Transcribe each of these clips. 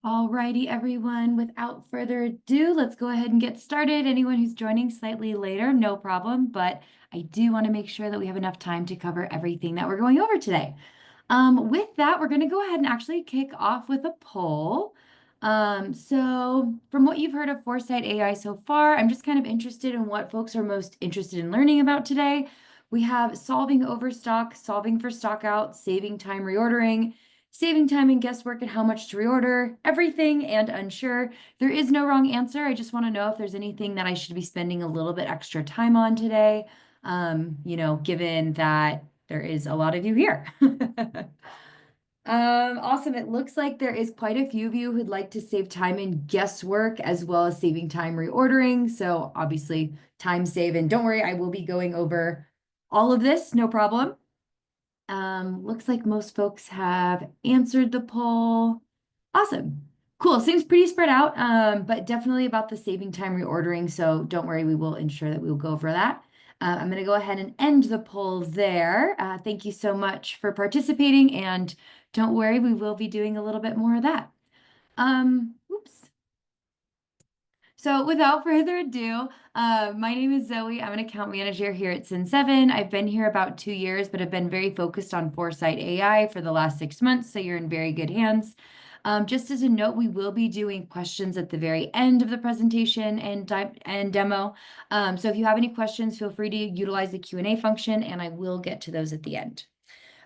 Alrighty, everyone. Without further ado, let's go ahead and get started. Anyone who's joining slightly later, no problem, but I do want to make sure that we have enough time to cover everything that we're going over today. With that, we're going to go ahead and actually kick off with a poll. So from what you've heard of Foresight AI so far, I'm just kind of interested in what folks are most interested in learning about today. We have solving overstock, solving for stock out, saving time reordering, saving time and guesswork and how much to reorder, everything and unsure. There is no wrong answer. I just want to know if there's anything that I should be spending a little bit extra time on today, given that there is a lot of you here. Awesome. It looks like there is quite a few of you who'd like to save time in guesswork as well as saving time reordering. So obviously time save, and don't worry, I will be going over all of this, no problem. Looks like most folks have answered the poll. Awesome. Cool. Seems pretty spread out, but definitely about the saving time reordering. So don't worry, we will ensure that we will go over that. I'm going to go ahead and end the poll there. Thank you so much for participating, and don't worry, we will be doing a little bit more of that. Oops. So without further ado, my name is Zoe. I'm an account manager here at Cin7. I've been here about 2 years, but have been very focused on Foresight AI for the last 6 months, so you're in very good hands. Just as a note, we will be doing questions at the very end of the presentation and demo. So if you have any questions, feel free to utilize the Q&A function, and I will get to those at the end.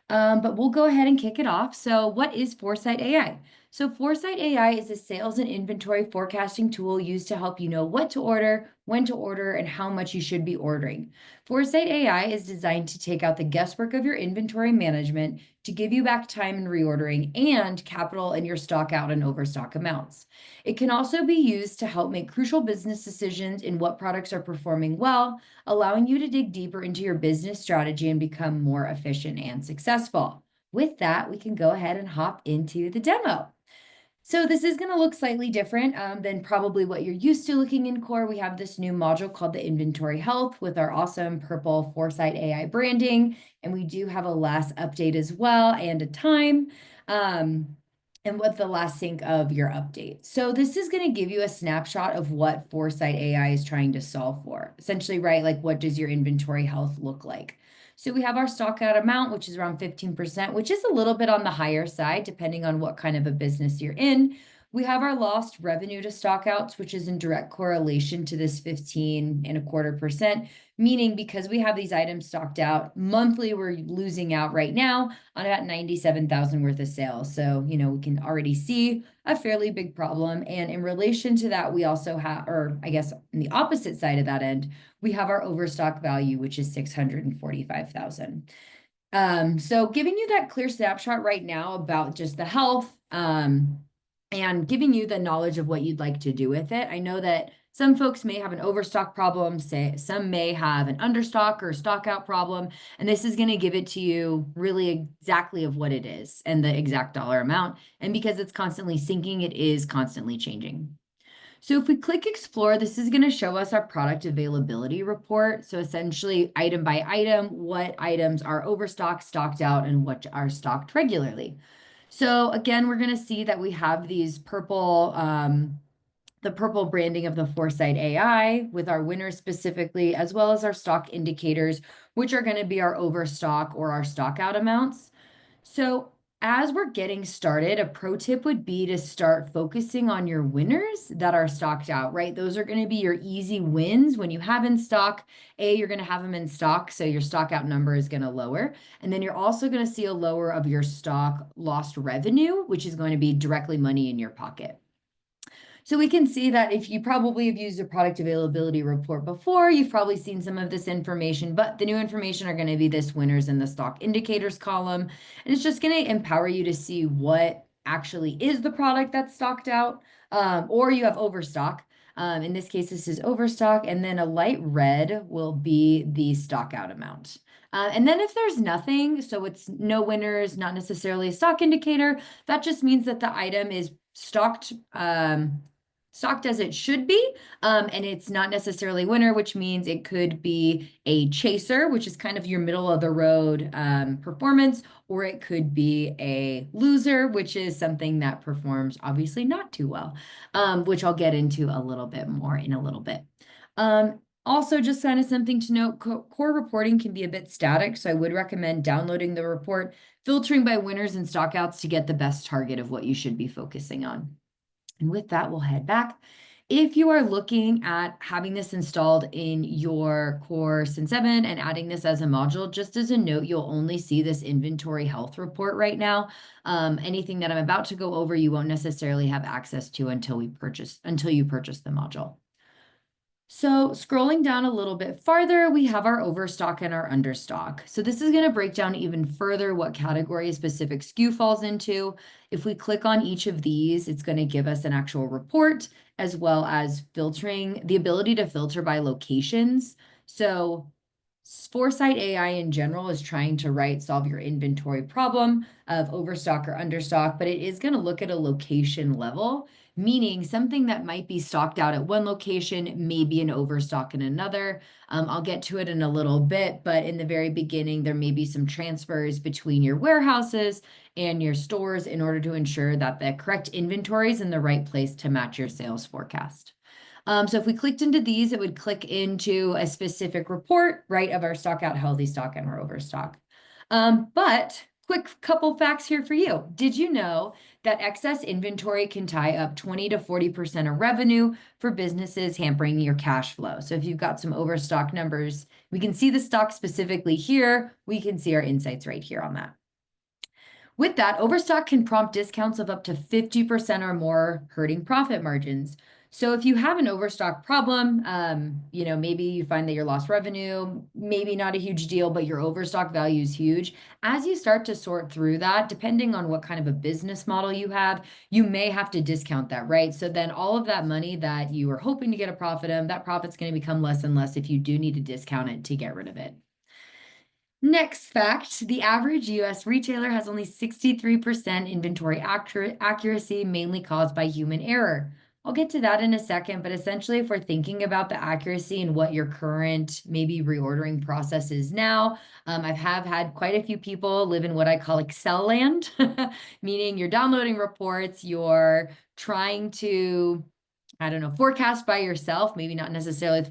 But we'll go ahead and kick it off. So what is Foresight AI? So Foresight AI is a sales and inventory forecasting tool used to help you know what to order, when to order, and how much you should be ordering. Foresight AI is designed to take out the guesswork of your inventory management to give you back time in reordering and capital in your stock out and overstock amounts. It can also be used to help make crucial business decisions in what products are performing well, allowing you to dig deeper into your business strategy and become more efficient and successful. With that, we can go ahead and hop into the demo. So this is going to look slightly different than probably what you're used to looking in Core. We have this new module called the Inventory Health with our awesome purple Foresight AI branding. And we do have a last update as well and a time. And what the last sync of your update. So this is going to give you a snapshot of what Foresight AI is trying to solve for. Essentially, right, like what does your inventory health look like? So we have our stock out amount, which is around 15%, which is a little bit on the higher side, depending on what kind of a business you're in. We have our lost revenue to stock outs, which is in direct correlation to this 15.25%, meaning because we have these items stocked out monthly, we're losing out right now on about 97,000 worth of sales. So, we can already see a fairly big problem. And in relation to that, we also have, or I guess on the opposite side of that end, we have our overstock value, which is 645,000. So giving you that clear snapshot right now about just the health, and giving you the knowledge of what you'd like to do with it. I know that some folks may have an overstock problem, say some may have an understock or stock out problem, and this is going to give it to you really exactly of what it is and the exact dollar amount. And because it's constantly syncing, it is constantly changing. So if we click explore, this is going to show us our product availability report. So essentially item by item, what items are overstocked, stocked out, and what are stocked regularly. So again, we're going to see that we have these purple, the purple branding of the Foresight AI with our winners specifically, as well as our stock indicators, which are going to be our overstock or our stock out amounts. So as we're getting started, a pro tip would be to start focusing on your winners that are stocked out, right? Those are going to be your easy wins when you have in stock. You're going to have them in stock, so your stock out number is going to lower. And then you're also going to see a lower of your stock lost revenue, which is going to be directly money in your pocket. So we can see that if you probably have used a product availability report before, you've probably seen some of this information, but the new information are going to be this winners in the stock indicators column. And it's just going to empower you to see what actually is the product that's stocked out, or you have overstock. In this case, this is overstock, and then a light red will be the stock out amount. And then if there's nothing, so it's no winners, not necessarily a stock indicator, that just means that the item is stocked stocked as it should be. And it's not necessarily winner, which means it could be a chaser, which is kind of your middle of the road performance, or it could be a loser, which is something that performs obviously not too well, which I'll get into a little bit more in a little bit. Also, just kind of something to note, core reporting can be a bit static, so I would recommend downloading the report, filtering by winners and stockouts to get the best target of what you should be focusing on. And with that, we'll head back. If you are looking at having this installed in your core Cin7 and adding this as a module, just as a note, you'll only see this inventory health report right now. Anything that I'm about to go over, you won't necessarily have access to until you purchase the module. So scrolling down a little bit farther, we have our overstock and our understock. So this is going to break down even further what category a specific SKU falls into. If we click on each of these, it's going to give us an actual report as well as filtering, the ability to filter by locations. So ForesightAI in general is trying to solve your inventory problem of overstock or understock, but it is going to look at a location level, meaning something that might be stocked out at one location may be an overstock in another. I'll get to it in a little bit, but in the very beginning, there may be some transfers between your warehouses and your stores in order to ensure that the correct inventory is in the right place to match your sales forecast. So if we clicked into these, it would click into a specific report, right, of our stock out, healthy stock, and our overstock. But quick couple facts here for you. Did you know that excess inventory can tie up 20 to 40% of revenue for businesses, hampering your cash flow? So if you've got some overstock numbers, we can see the stock specifically here. We can see our insights right here on that. With that, overstock can prompt discounts of up to 50% or more, hurting profit margins. So if you have an overstock problem, maybe you find that your lost revenue, maybe not a huge deal, but your overstock value is huge. As you start to sort through that, depending on what kind of a business model you have, you may have to discount that, right? So then all of that money that you were hoping to get a profit of, that profit's going to become less and less if you do need to discount it to get rid of it. Next fact, the average US retailer has only 63% inventory accuracy, mainly caused by human error. I'll get to that in a second, but essentially, if we're thinking about the accuracy and what your current maybe reordering process is now, I have had quite a few people live in what I call Excel land, meaning you're downloading reports, you're trying to, forecast by yourself, maybe not necessarily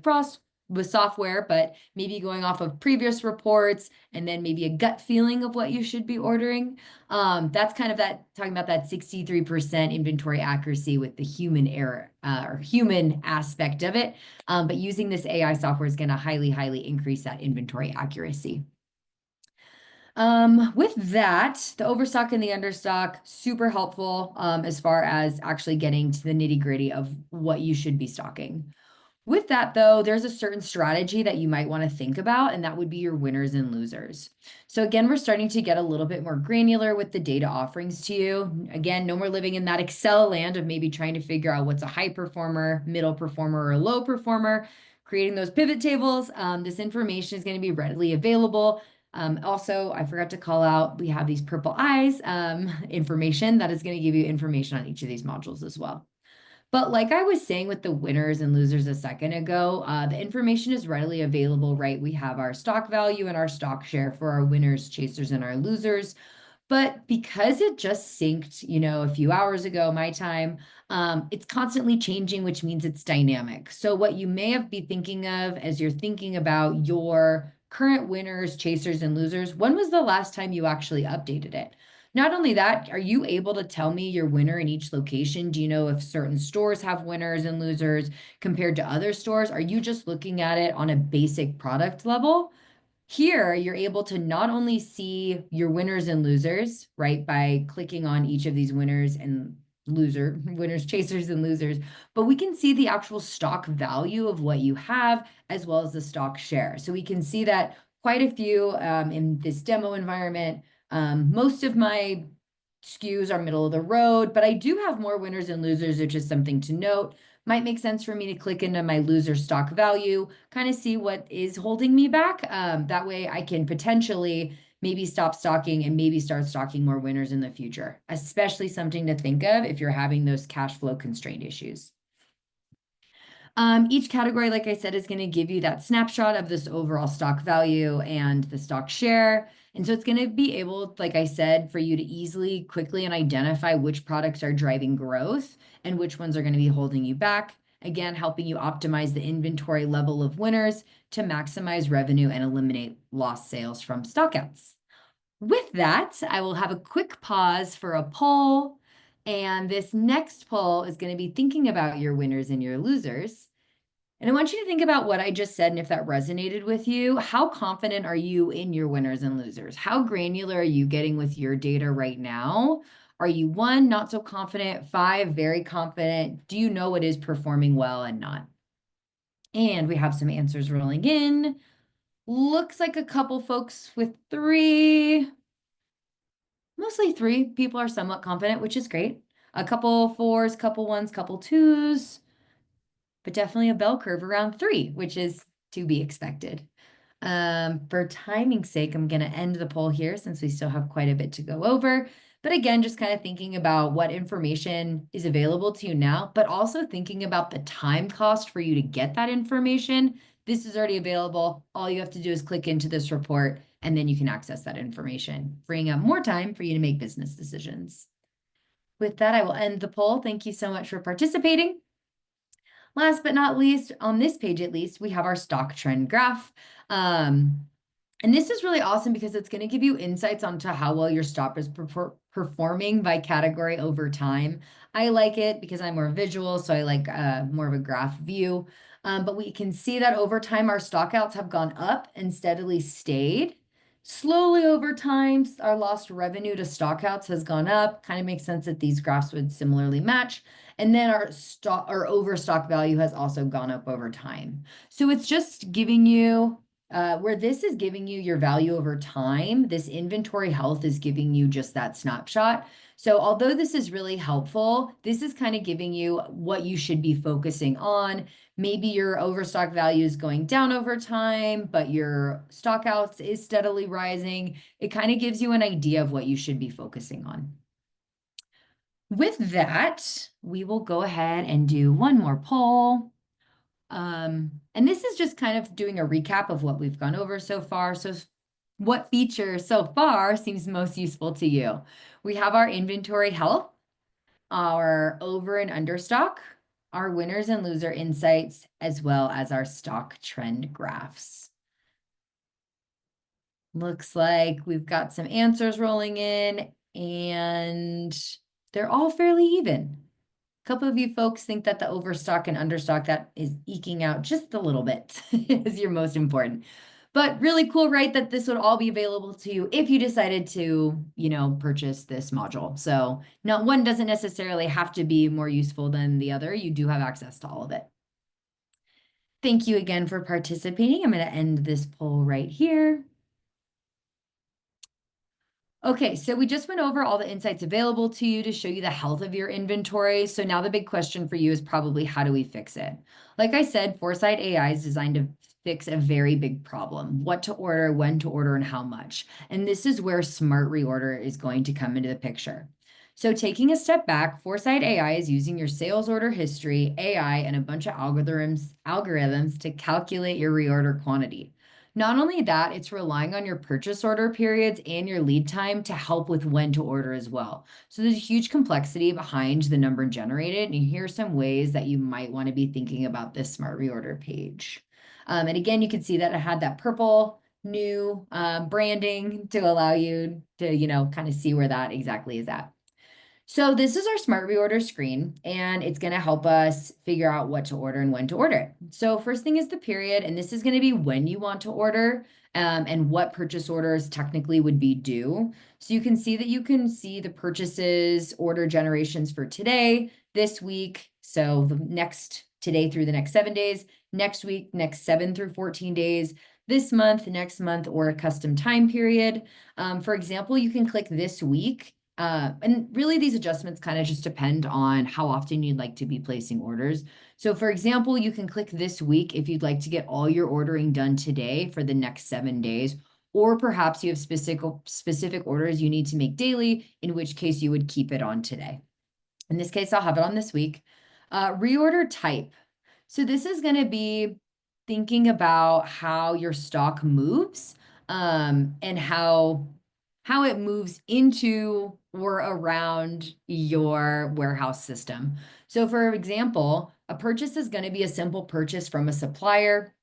with software, but maybe going off of previous reports and then maybe a gut feeling of what you should be ordering. That's kind of talking about that 63% inventory accuracy with the human error or human aspect of it. But using this AI software is going to highly, highly increase that inventory accuracy. With that, the overstock and the understock, super helpful as far as actually getting to the nitty-gritty of what you should be stocking. With that, though, there's a certain strategy that you might want to think about, and that would be your winners and losers. So again, we're starting to get a little bit more granular with the data offerings to you. Again, no more living in that Excel land of maybe trying to figure out what's a high performer, middle performer, or a low performer, creating those pivot tables. This information is going to be readily available. Also, I forgot to call out, we have these purple eyes information that is going to give you information on each of these modules as well. But like I was saying with the winners and losers a second ago, the information is readily available, right? We have our stock value and our stock share for our winners, chasers, and our losers. But because it just synced, a few hours ago, my time, it's constantly changing, which means it's dynamic. So what you may have be thinking of as you're thinking about your current winners, chasers, and losers, when was the last time you actually updated it? Not only that, are you able to tell me your winner in each location? Do you know if certain stores have winners and losers compared to other stores? Are you just looking at it on a basic product level? Here, you're able to not only see your winners and losers, right, by clicking on each of these winners, chasers, and losers, but we can see the actual stock value of what you have as well as the stock share. So we can see that quite a few in this demo environment. Most of my SKUs are middle of the road, but I do have more winners and losers, which is something to note. Might make sense for me to click into my loser stock value, kind of see what is holding me back. That way I can potentially maybe stop stocking and maybe start stocking more winners in the future, especially something to think of if you're having those cash flow constraint issues. Each category, like I said, is going to give you that snapshot of this overall stock value and the stock share. And so it's going to be able, like I said, for you to easily, quickly, and identify which products are driving growth and which ones are going to be holding you back. Again, helping you optimize the inventory level of winners to maximize revenue and eliminate lost sales from stockouts. With that, I will have a quick pause for a poll. And this next poll is going to be thinking about your winners and your losers. And I want you to think about what I just said and if that resonated with you. How confident are you in your winners and losers? How granular are you getting with your data right now? Are you 1, not so confident, 5, very confident? Do you know what is performing well and not? And we have some answers rolling in. Looks like a couple folks with 3. Mostly 3 people are somewhat confident, which is great. A couple 4s, couple 1s, couple 2s, but definitely a bell curve around 3, which is to be expected. For timing's sake, I'm going to end the poll here since we still have quite a bit to go over. But again, just kind of thinking about what information is available to you now, but also thinking about the time cost for you to get that information. This is already available. All you have to do is click into this report, and then you can access that information, freeing up more time for you to make business decisions. With that, I will end the poll. Thank you so much for participating. Last but not least, on this page at least, we have our stock trend graph. And this is really awesome because it's going to give you insights onto how well your stock is performing by category over time. I like it because I'm more visual, so I like more of a graph view. But we can see that over time, our stockouts have gone up and steadily stayed. Slowly over time, our lost revenue to stockouts has gone up. Kind of makes sense that these graphs would similarly match. And then our overstock value has also gone up over time. So it's just giving you where this is giving you your value over time, this inventory health is giving you just that snapshot. So although this is really helpful, this is kind of giving you what you should be focusing on. Maybe your overstock value is going down over time, but your stockouts is steadily rising. It kind of gives you an idea of what you should be focusing on. With that, we will go ahead and do one more poll. And this is just kind of doing a recap of what we've gone over so far. So what feature so far seems most useful to you? We have our inventory health, our over and under stock, our winners and loser insights, as well as our stock trend graphs. Looks like we've got some answers rolling in, and they're all fairly even. A couple of you folks think that the overstock and understock that is eking out just a little bit is your most important. But really cool, right? That this would all be available to you if you decided to, purchase this module. So not one doesn't necessarily have to be more useful than the other. You do have access to all of it. Thank you again for participating. I'm going to end this poll right here. Okay, so we just went over all the insights available to you to show you the health of your inventory. So now the big question for you is probably, how do we fix it? Like I said, ForesightAI is designed to fix a very big problem: what to order, when to order, and how much. And this is where smart reorder is going to come into the picture. So taking a step back, ForesightAI is using your sales order history, AI, and a bunch of algorithms to calculate your reorder quantity. Not only that, it's relying on your purchase order periods and your lead time to help with when to order as well. So there's a huge complexity behind the number generated. And here are some ways that you might want to be thinking about this smart reorder page. And again, you can see that it had that purple new branding to allow you to, kind of see where that exactly is at. So this is our smart reorder screen, and it's going to help us figure out what to order and when to order it. So first thing is the period, and this is going to be when you want to order and what purchase orders technically would be due. So you can see the purchases order generations for today, this week, so the next today through the next 7 days, next week, next 7 through 14 days, this month, next month, or a custom time period. For example, you can click this week. And really these adjustments kind of just depend on how often you'd like to be placing orders. So for example, you can click this week if you'd like to get all your ordering done today for the next 7 days, or perhaps you have specific orders you need to make daily, in which case you would keep it on today. In this case, I'll have it on this week. Reorder type. So this is going to be thinking about how your stock moves, and how it moves into or around your warehouse system. So for example, a purchase is going to be a simple purchase from a supplier,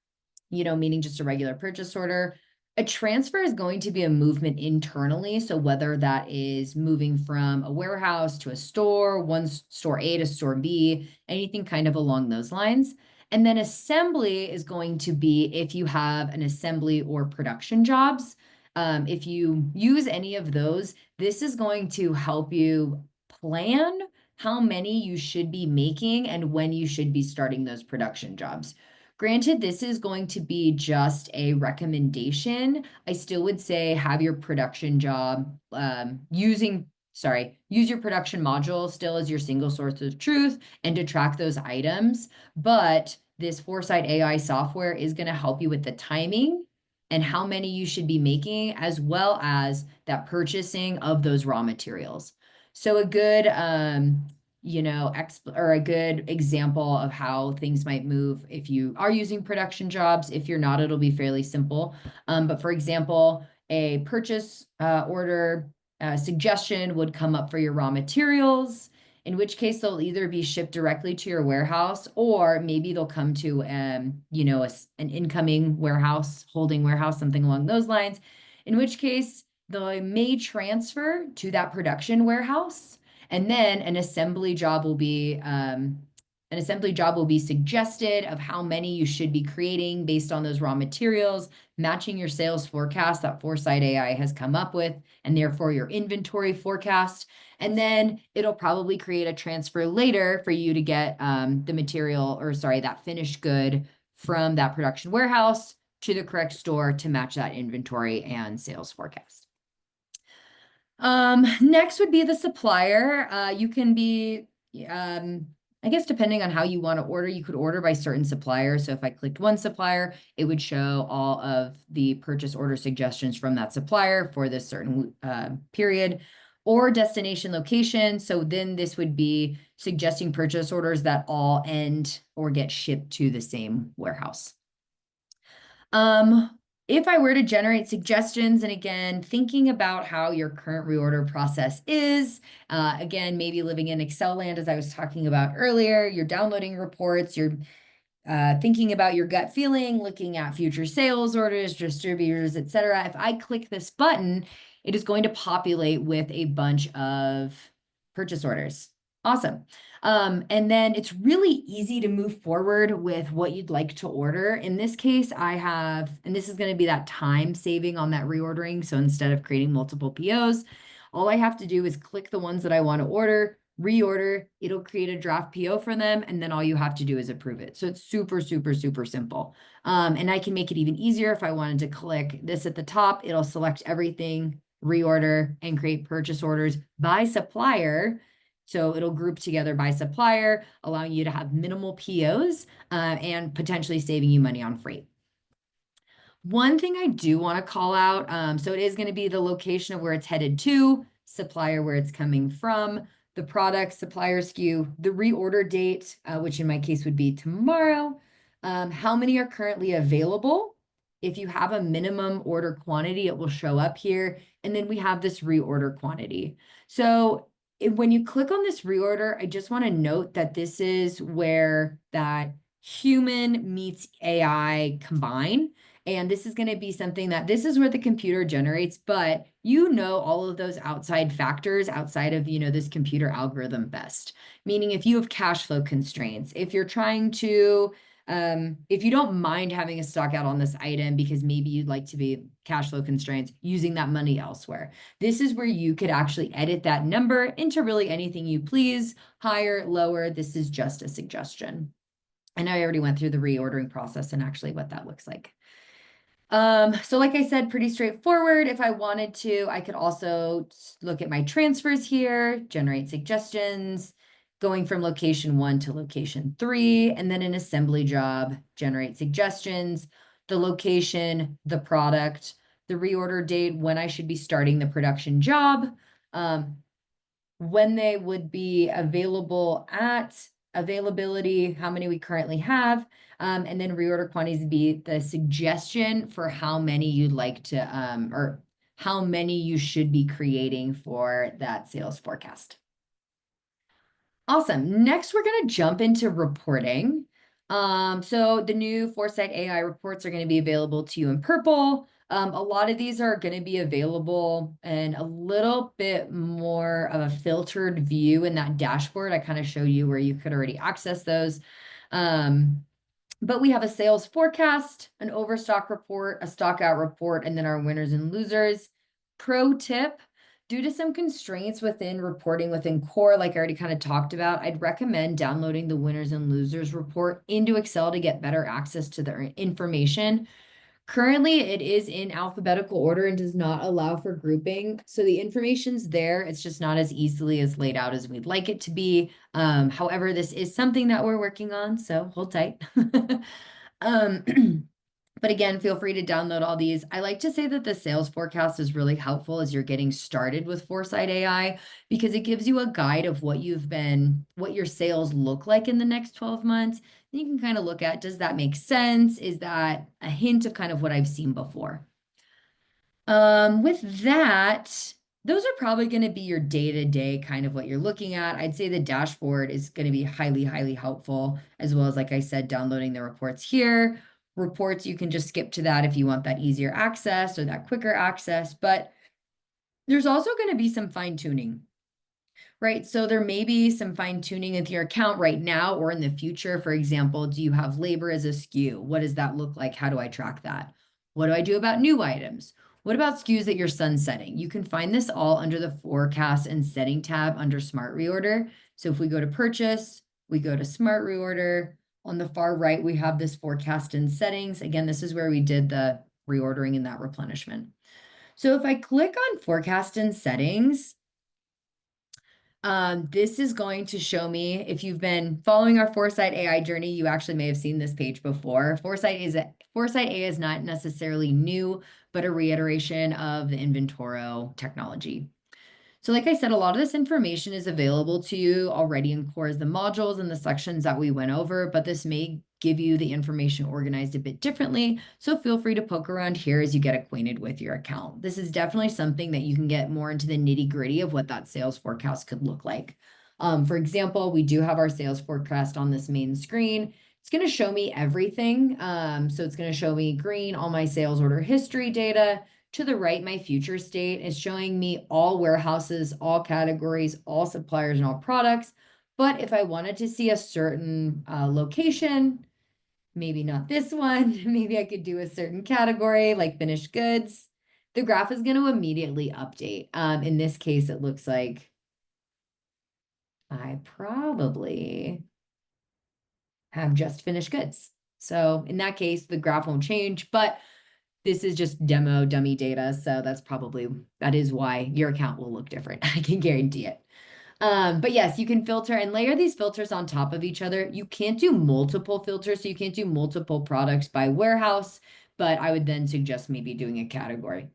meaning just a regular purchase order. A transfer is going to be a movement internally. So whether that is moving from a warehouse to a store, one store A to store B, anything kind of along those lines. And then assembly is going to be if you have an assembly or production jobs. If you use any of those, this is going to help you plan how many you should be making and when you should be starting those production jobs. Granted, this is going to be just a recommendation. I still would say have your production job use your production module still as your single source of truth and to track those items. But this ForesightAI software is going to help you with the timing and how many you should be making, as well as that purchasing of those raw materials. So a good a good example of how things might move if you are using production jobs. If you're not, it'll be fairly simple. But for example, a purchase order suggestion would come up for your raw materials, in which case they'll either be shipped directly to your warehouse, or maybe they'll come to an incoming warehouse, holding warehouse, something along those lines, in which case they may transfer to that production warehouse. And then an assembly job will be suggested of how many you should be creating based on those raw materials, matching your sales forecast that ForesightAI has come up with, and therefore your inventory forecast. And then it'll probably create a transfer later for you to get that finished good from that production warehouse to the correct store to match that inventory and sales forecast. Next would be the supplier. You can be, I guess depending on how you want to order, you could order by certain suppliers. So if I clicked one supplier, it would show all of the purchase order suggestions from that supplier for this certain period, or destination location. So then this would be suggesting purchase orders that all end or get shipped to the same warehouse. If I were to generate suggestions, and again, thinking about how your current reorder process is, again, maybe living in Excel land, as I was talking about earlier, you're downloading reports, you're thinking about your gut feeling, looking at future sales orders, distributors, etc. If I click this button, it is going to populate with a bunch of purchase orders. Awesome. And then it's really easy to move forward with what you'd like to order. In this case, I have, and this is going to be that time saving on that reordering. So instead of creating multiple POs, all I have to do is click the ones that I want to order, reorder, it'll create a draft PO for them, and then all you have to do is approve it. So it's super, super, super simple. And I can make it even easier if I wanted to click this at the top, it'll select everything, reorder, and create purchase orders by supplier. So it'll group together by supplier, allowing you to have minimal POs and potentially saving you money on freight. One thing I do want to call out, so it is going to be the location of where it's headed to, supplier where it's coming from, the product, supplier SKU, the reorder date, which in my case would be tomorrow, how many are currently available. If you have a minimum order quantity, it will show up here. And then we have this reorder quantity. So when you click on this reorder, I just want to note that this is where that human meets AI combine. And this is going to be something that this is where the computer generates, but all of those outside factors outside of, this computer algorithm best. Meaning if you have cash flow constraints, if you're trying to, if you don't mind having a stock out on this item because maybe you'd like to be cash flow constraints, using that money elsewhere. This is where you could actually edit that number into really anything you please, higher, lower. This is just a suggestion. And I already went through the reordering process and actually what that looks like. So like I said, pretty straightforward. If I wanted to, I could also look at my transfers here, generate suggestions, going from location 1 to location 3, and then an assembly job, generate suggestions, the location, the product, the reorder date, when I should be starting the production job, when they would be available at availability, how many we currently have, and then reorder quantities would be the suggestion for how many you'd like to, or how many you should be creating for that sales forecast. Awesome. Next, we're going to jump into reporting. So the new ForesightAI reports are going to be available to you in purple. A lot of these are going to be available in a little bit more of a filtered view in that dashboard. I kind of showed you where you could already access those. But we have a sales forecast, an overstock report, a stock out report, and then our winners and losers. Pro tip, due to some constraints within reporting within Core, like I already kind of talked about, I'd recommend downloading the winners and losers report into Excel to get better access to the information. Currently, it is in alphabetical order and does not allow for grouping. So the information's there. It's just not as easily as laid out as we'd like it to be. However, this is something that we're working on, so hold tight. But again, feel free to download all these. I like to say that the sales forecast is really helpful as you're getting started with Foresight AI because it gives you a guide of what your sales look like in the next 12 months. You can kind of look at, does that make sense? Is that a hint of kind of what I've seen before? With that, those are probably going to be your day-to-day kind of what you're looking at. I'd say the dashboard is going to be highly, highly helpful, as well as, like I said, downloading the reports here. Reports, you can just skip to that if you want that easier access or that quicker access, but there's also going to be some fine-tuning, right? So there may be some fine-tuning with your account right now or in the future. For example, do you have labor as a SKU? What does that look like? How do I track that? What do I do about new items? What about SKUs that you're sunsetting? You can find this all under the forecast and setting tab under Smart Reorder. So if we go to purchase, we go to Smart Reorder. On the far right, we have this forecast and settings. Again, this is where we did the reordering and that replenishment. So if I click on forecast and settings, this is going to show me, if you've been following our Foresight AI journey, you actually may have seen this page before. Foresight AI is not necessarily new, but a reiteration of the Inventoro technology. So like I said, a lot of this information is available to you already in Core as the modules and the sections that we went over, but this may give you the information organized a bit differently. So feel free to poke around here as you get acquainted with your account. This is definitely something that you can get more into the nitty-gritty of what that sales forecast could look like. For example, we do have our sales forecast on this main screen. It's going to show me everything. So it's going to show me green, all my sales order history data. To the right, my future state is showing me all warehouses, all categories, all suppliers, and all products. But if I wanted to see a certain location, maybe not this one, maybe I could do a certain category like finished goods, the graph is going to immediately update. In this case, it looks like I probably have just finished goods. So in that case, the graph won't change, but this is just demo dummy data. So that is why your account will look different. I can guarantee it. But yes, you can filter and layer these filters on top of each other. You can't do multiple filters, so you can't do multiple products by warehouse, but I would then suggest maybe doing a category.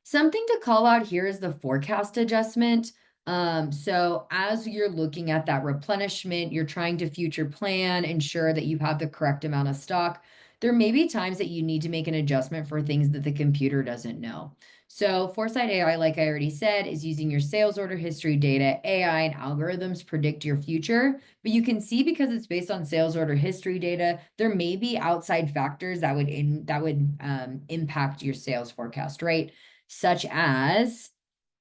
Something to call out here is the forecast adjustment. So as you're looking at that replenishment, you're trying to future plan, ensure that you have the correct amount of stock. There may be times that you need to make an adjustment for things that the computer doesn't know. So Foresight AI, like I already said, is using your sales order history data. AI and algorithms predict your future, but you can see because it's based on sales order history data, there may be outside factors that would impact your sales forecast, right? Such as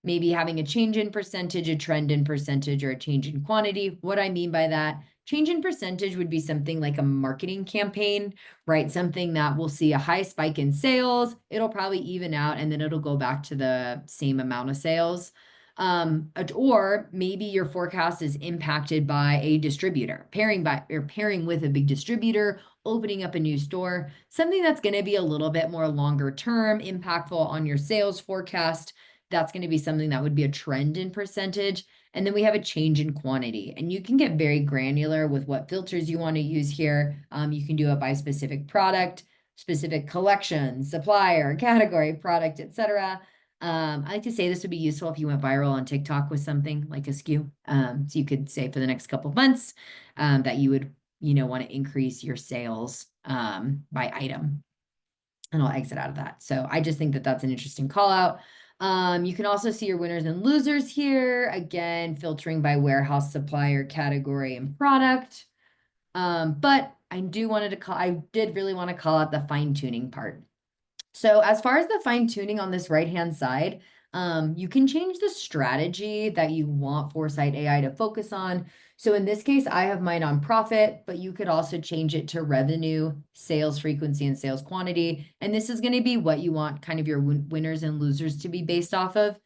maybe having a change in percentage, a trend in percentage, or a change in quantity. What I mean by that, change in percentage would be something like a marketing campaign, right? Something that will see a high spike in sales. It'll probably even out and then it'll go back to the same amount of sales. Or maybe your forecast is impacted by a distributor, pairing with a big distributor, opening up a new store, something that's going to be a little bit more longer term, impactful on your sales forecast. That's going to be something that would be a trend in percentage. And then we have a change in quantity. And you can get very granular with what filters you want to use here. You can do it by specific product, specific collection, supplier, category, product, etc. I like to say this would be useful if you went viral on TikTok with something like a SKU. So you could say for the next couple of months that you would, want to increase your sales by item. And I'll exit out of that. So I just think that that's an interesting call out. You can also see your winners and losers here. Again, filtering by warehouse, supplier, category, and product. But I did really want to call out the fine tuning part. So as far as the fine tuning on this right-hand side, you can change the strategy that you want Foresight AI to focus on. So in this case, I have mine on profit, but you could also change it to revenue, sales frequency, and sales quantity. And this is going to be what you want kind of your winners and losers to be based off of.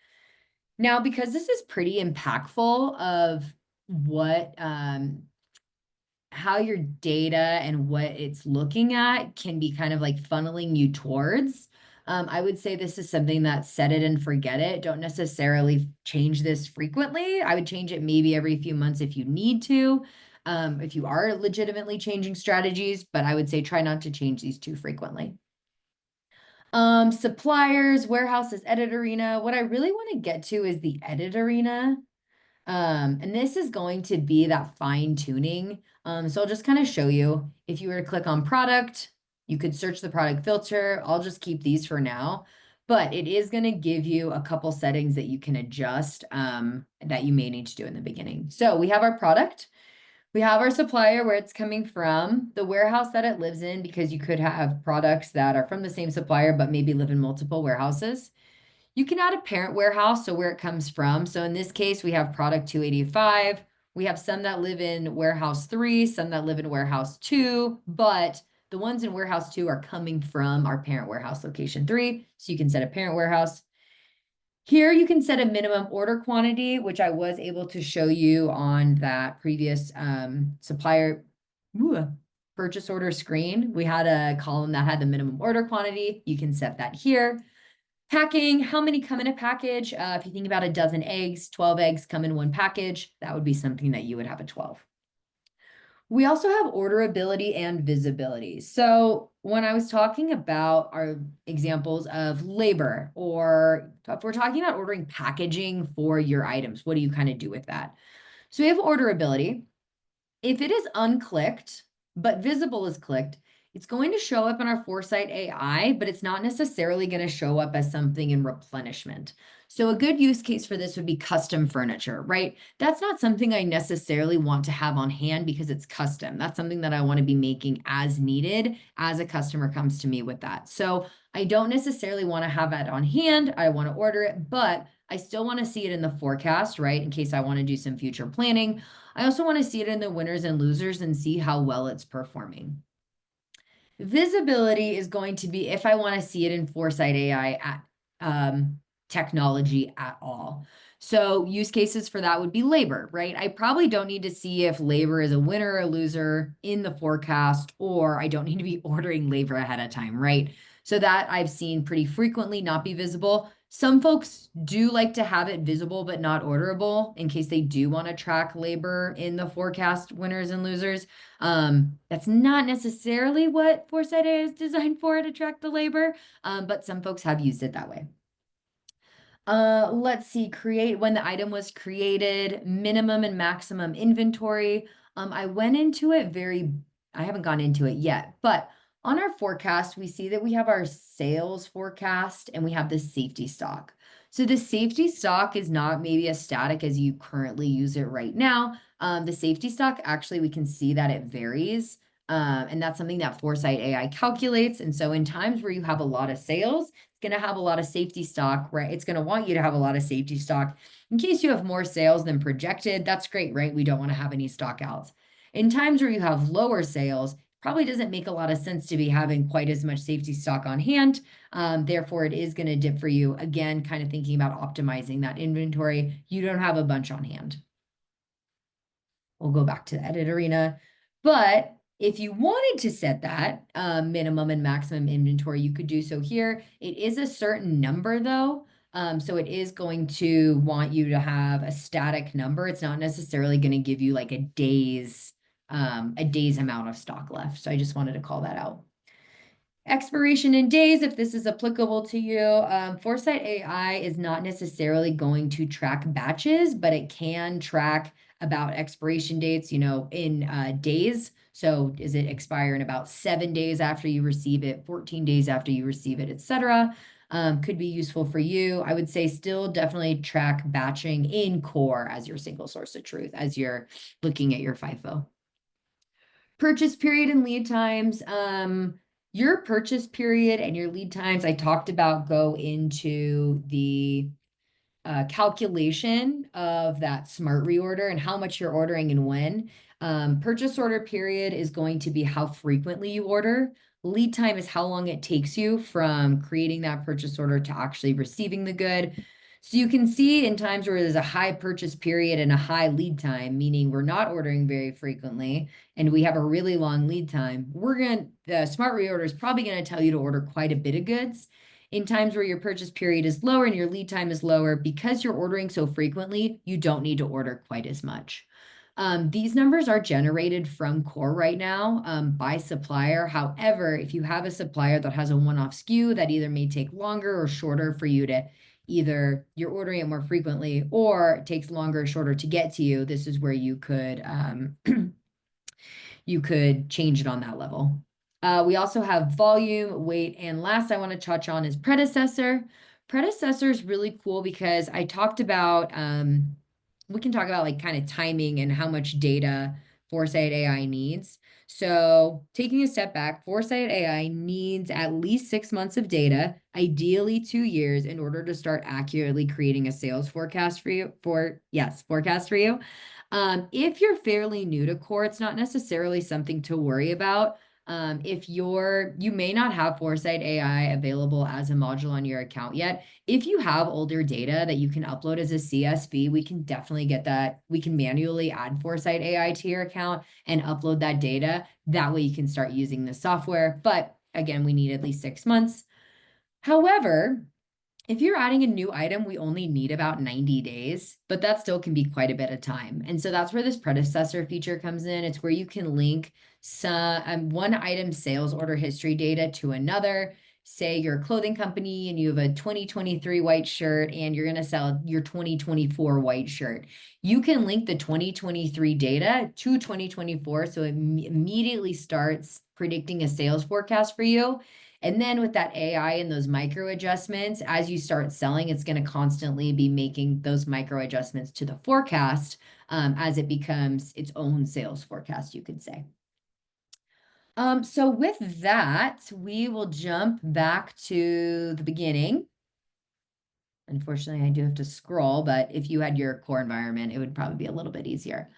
Now, because this is pretty impactful of what how your data and what it's looking at can be kind of like funneling you towards. I would say this is something that set it and forget it. Don't necessarily change this frequently. I would change it maybe every few months if you need to, if you are legitimately changing strategies, but I would say try not to change these too frequently. Suppliers, warehouses, edit arena. What I really want to get to is the edit arena. And this is going to be that fine tuning. So I'll just kind of show you. If you were to click on product, you could search the product filter. I'll just keep these for now, but it is going to give you a couple settings that you can adjust that you may need to do in the beginning. So we have our product. We have our supplier, where it's coming from, the warehouse that it lives in, because you could have products that are from the same supplier, but maybe live in multiple warehouses. You can add a parent warehouse, so where it comes from. So in this case, we have product 285. We have some that live in warehouse 3, some that live in warehouse 2, but the ones in warehouse 2 are coming from our parent warehouse location 3. So you can set a parent warehouse. Here you can set a minimum order quantity, which I was able to show you on that previous supplier purchase order screen. We had a column that had the minimum order quantity. You can set that here. Packing, how many come in a package? If you think about a dozen eggs, 12 eggs come in one package. That would be something that you would have a 12. We also have orderability and visibility. So when I was talking about our examples of labor, or if we're talking about ordering packaging for your items, what do you kind of do with that? So we have orderability. If it is unclicked, but visible is clicked, it's going to show up in our Foresight AI, but it's not necessarily going to show up as something in replenishment. So a good use case for this would be custom furniture, right? That's not something I necessarily want to have on hand because it's custom. That's something that I want to be making as needed as a customer comes to me with that. So I don't necessarily want to have that on hand. I want to order it, but I still want to see it in the forecast, right? In case I want to do some future planning. I also want to see it in the winners and losers and see how well it's performing. Visibility is going to be if I want to see it in Foresight AI at technology at all. So use cases for that would be labor, right? I probably don't need to see if labor is a winner or a loser in the forecast, or I don't need to be ordering labor ahead of time, right? So that I've seen pretty frequently not be visible. Some folks do like to have it visible but not orderable in case they do want to track labor in the forecast winners and losers. That's not necessarily what Foresight AI is designed for, to track the labor, but some folks have used it that way. Let's see, create when the item was created, minimum and maximum inventory. I went into it I haven't gone into it yet, but on our forecast, we see that we have our sales forecast and we have the safety stock. So the safety stock is not maybe as static as you currently use it right now. The safety stock, actually, we can see that it varies. And that's something that Foresight AI calculates. And so in times where you have a lot of sales, it's going to have a lot of safety stock, right? It's going to want you to have a lot of safety stock in case you have more sales than projected. That's great, right? We don't want to have any stock outs. In times where you have lower sales, probably doesn't make a lot of sense to be having quite as much safety stock on hand. Therefore, it is going to dip for you. Again, kind of thinking about optimizing that inventory. You don't have a bunch on hand. We'll go back to the edit arena. But if you wanted to set that minimum and maximum inventory, you could do so here. It is a certain number though. So it is going to want you to have a static number. It's not necessarily going to give you like a day's amount of stock left. So I just wanted to call that out. Expiration in days, if this is applicable to you, Foresight AI is not necessarily going to track batches, but it can track about expiration dates, in days. So is it expire in about 7 days after you receive it, 14 days after you receive it, etc. Could be useful for you. I would say still definitely track batching in core as your single source of truth as you're looking at your FIFO. Purchase period and lead times. Your purchase period and your lead times I talked about go into the calculation of that smart reorder and how much you're ordering and when. Purchase order period is going to be how frequently you order. Lead time is how long it takes you from creating that purchase order to actually receiving the good. So you can see in times where there's a high purchase period and a high lead time, meaning we're not ordering very frequently and we have a really long lead time, the smart reorder is probably going to tell you to order quite a bit of goods. In times where your purchase period is lower and your lead time is lower, because you're ordering so frequently, you don't need to order quite as much. These numbers are generated from core right now by supplier. However, if you have a supplier that has a one-off SKU that either may take longer or shorter for you to either you're ordering it more frequently or it takes longer or shorter to get to you, this is where you could you could change it on that level. We also have volume, weight, and last I want to touch on is predecessor. Predecessor is really cool because I talked about, we can talk about like kind of timing and how much data Foresight AI needs. So taking a step back, Foresight AI needs at least 6 months of data, ideally 2 years, in order to start accurately creating a sales forecast for you, forecast for you. If you're fairly new to core, it's not necessarily something to worry about. If you may not have Foresight AI available as a module on your account yet. If you have older data that you can upload as a CSV, we can definitely get that. We can manually add Foresight AI to your account and upload that data. That way you can start using the software. But again, we need at least 6 months. However, if you're adding a new item, we only need about 90 days, but that still can be quite a bit of time. And so that's where this predecessor feature comes in. It's where you can link one item sales order history data to another. Say you're a clothing company and you have a 2023 white shirt and you're going to sell your 2024 white shirt. You can link the 2023 data to 2024, so it immediately starts predicting a sales forecast for you. And then with that AI and those micro adjustments, as you start selling, it's going to constantly be making those micro adjustments to the forecast as it becomes its own sales forecast, you could say. So with that, we will jump back to the beginning. Unfortunately, I do have to scroll, but if you had your core environment, it would probably be a little bit easier.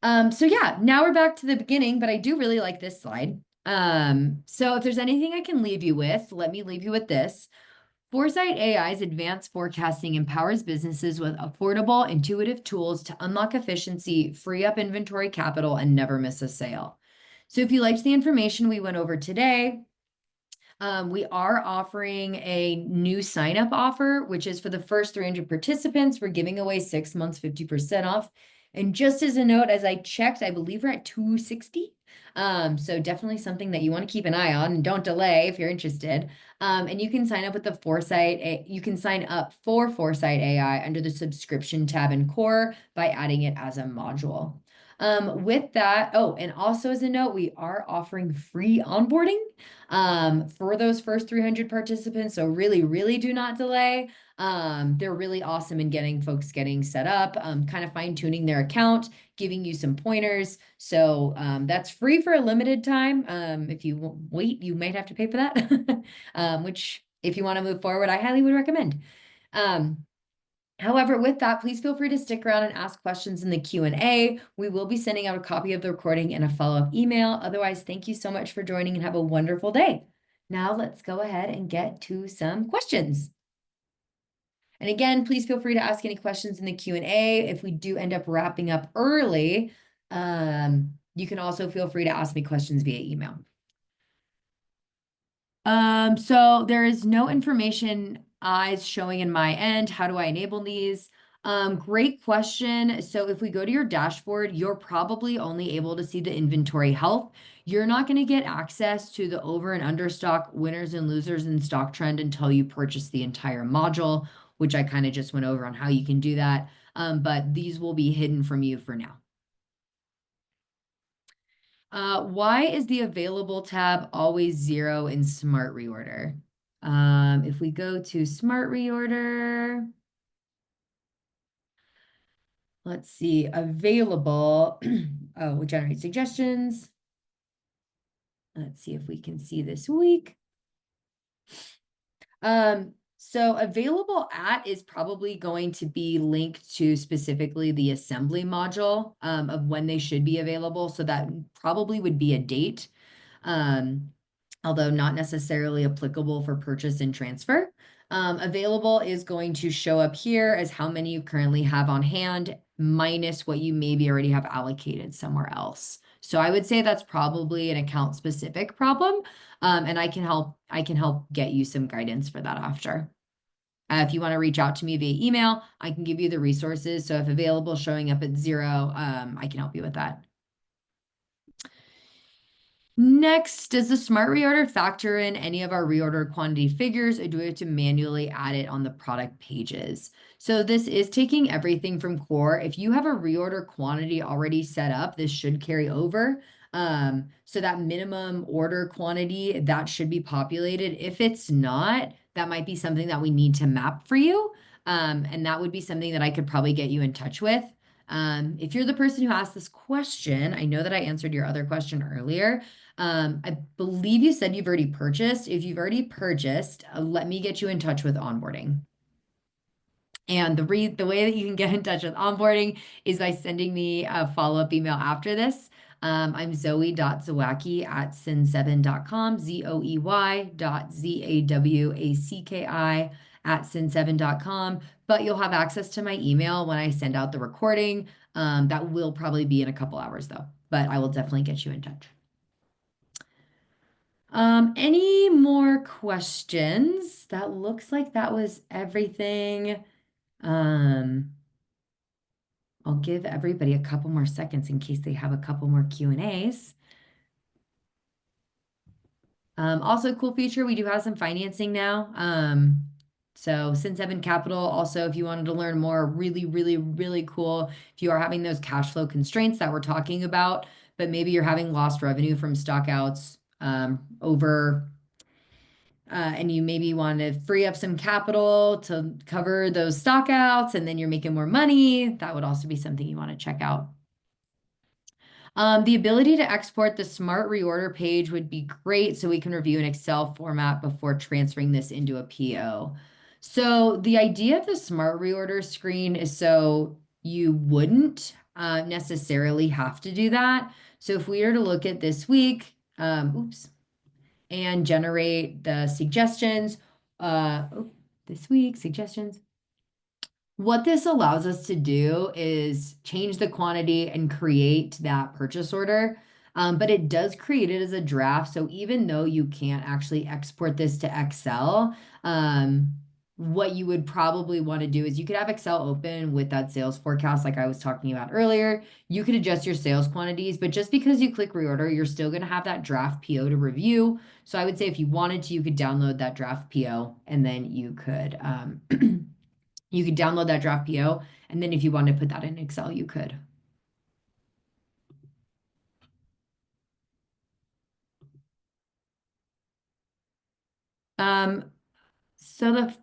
So yeah, now we're back to the beginning, but I do really like this slide. So if there's anything I can leave you with, let me leave you with this. Foresight AI's advanced forecasting empowers businesses with affordable, intuitive tools to unlock efficiency, free up inventory capital, and never miss a sale. So if you liked the information we went over today, we are offering a new sign-up offer, which is for the first 300 participants. We're giving away 6 months, 50% off. And just as a note, as I checked, I believe we're at 260. So definitely something that you want to keep an eye on and don't delay if you're interested. And you can sign up with the you can sign up for Foresight AI under the subscription tab in Core by adding it as a module. With that, oh, and also as a note, we are offering free onboarding for those first 300 participants. So really, really do not delay. They're really awesome in getting folks getting set up, kind of fine tuning their account, giving you some pointers. So that's free for a limited time. If you wait, you might have to pay for that, which if you want to move forward, I highly would recommend. However, with that, please feel free to stick around and ask questions in the Q&A. We will be sending out a copy of the recording and a follow-up email. Otherwise, thank you so much for joining and have a wonderful day. Now let's go ahead and get to some questions. And again, please feel free to ask any questions in the Q&A. If we do end up wrapping up early, you can also feel free to ask me questions via email. So there is no information eyes showing in my end. How do I enable these? Great question. So if we go to your dashboard, you're probably only able to see the inventory health. You're not going to get access to the over and under stock winners and losers in stock trend until you purchase the entire module, which I kind of just went over on how you can do that. But these will be hidden from you for now. Why is the available tab always 0 in Smart Reorder? If we go to Smart Reorder, let's see, available. Oh, we generate suggestions. Let's see if we can see this week. So available at is probably going to be linked to specifically the assembly module of when they should be available. So that probably would be a date, although not necessarily applicable for purchase and transfer. Available is going to show up here as how many you currently have on hand minus what you maybe already have allocated somewhere else. So I would say that's probably an account specific problem. And I can help get you some guidance for that after. If you want to reach out to me via email, I can give you the resources. So if available showing up at 0, I can help you with that. Next, does the smart reorder factor in any of our reorder quantity figures, or do we have to manually add it on the product pages? So this is taking everything from core. If you have a reorder quantity already set up, this should carry over. So that minimum order quantity, that should be populated. If it's not, that might be something that we need to map for you. And that would be something that I could probably get you in touch with. If you're the person who asked this question, I know that I answered your other question earlier. I believe you said you've already purchased. If you've already purchased, let me get you in touch with onboarding. And the way that you can get in touch with onboarding is by sending me a follow-up email after this. I'm zoe.zawacki@cin7.com, zoey.zawacki@cin7.com. But you'll have access to my email when I send out the recording. That will probably be in a couple hours though, but I will definitely get you in touch. Any more questions? That looks like that was everything. I'll give everybody a couple more seconds in case they have a couple more Q&As. Also, cool feature, we do have some financing now. So Cin7 Capital, also, if you wanted to learn more, really, really, really cool. If you are having those cash flow constraints that we're talking about, but maybe you're having lost revenue from stockouts and you maybe want to free up some capital to cover those stockouts, and then you're making more money, that would also be something you want to check out. The ability to export the smart reorder page would be great so we can review an Excel format before transferring this into a PO. So the idea of the smart reorder screen is so you wouldn't necessarily have to do that. So if we were to look at this week, and generate the suggestions, this week, suggestions. What this allows us to do is change the quantity and create that purchase order. But it does create it as a draft. So even though you can't actually export this to Excel, what you would probably want to do is you could have Excel open with that sales forecast like I was talking about earlier. You could adjust your sales quantities, but just because you click reorder, you're still going to have that draft PO to review. So I would say if you wanted to, you could download that draft PO, and then you could you could download that draft PO, and then if you wanted to put that in Excel, you could. So the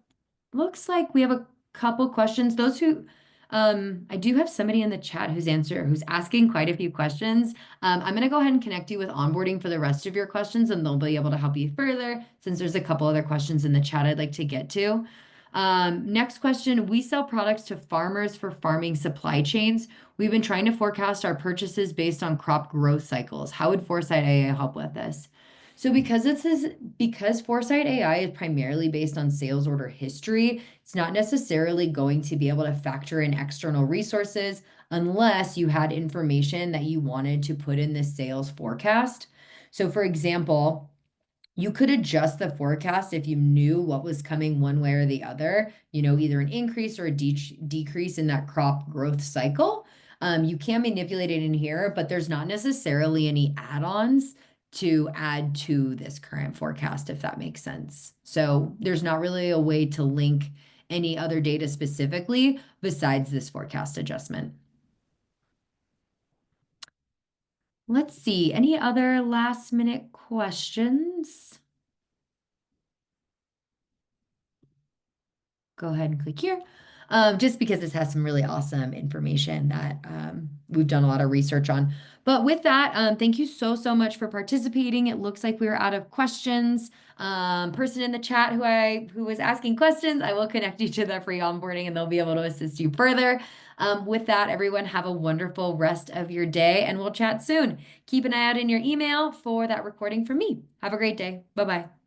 looks like we have a couple questions. Those who I do have somebody in the chat who's asking quite a few questions. I'm going to go ahead and connect you with onboarding for the rest of your questions, and they'll be able to help you further since there's a couple other questions in the chat I'd like to get to. Next question, we sell products to farmers for farming supply chains. We've been trying to forecast our purchases based on crop growth cycles. How would ForesightAI help with this? So because ForesightAI is primarily based on sales order history, it's not necessarily going to be able to factor in external resources unless you had information that you wanted to put in this sales forecast. So for example, You could adjust the forecast if you knew what was coming one way or the other, either an increase or a decrease in that crop growth cycle. You can manipulate it in here, but there's not necessarily any add-ons to add to this current forecast, if that makes sense. So there's not really a way to link any other data specifically besides this forecast adjustment. Let's see, any other last minute questions? Go ahead and click here. Just because this has some really awesome information that we've done a lot of research on. But with that, thank you so, so much for participating. It looks like we were out of questions. Person in the chat who was asking questions, I will connect you to the free onboarding and they'll be able to assist you further. With that, everyone have a wonderful rest of your day and we'll chat soon. Keep an eye out in your email for that recording from me. Have a great day. Bye-bye.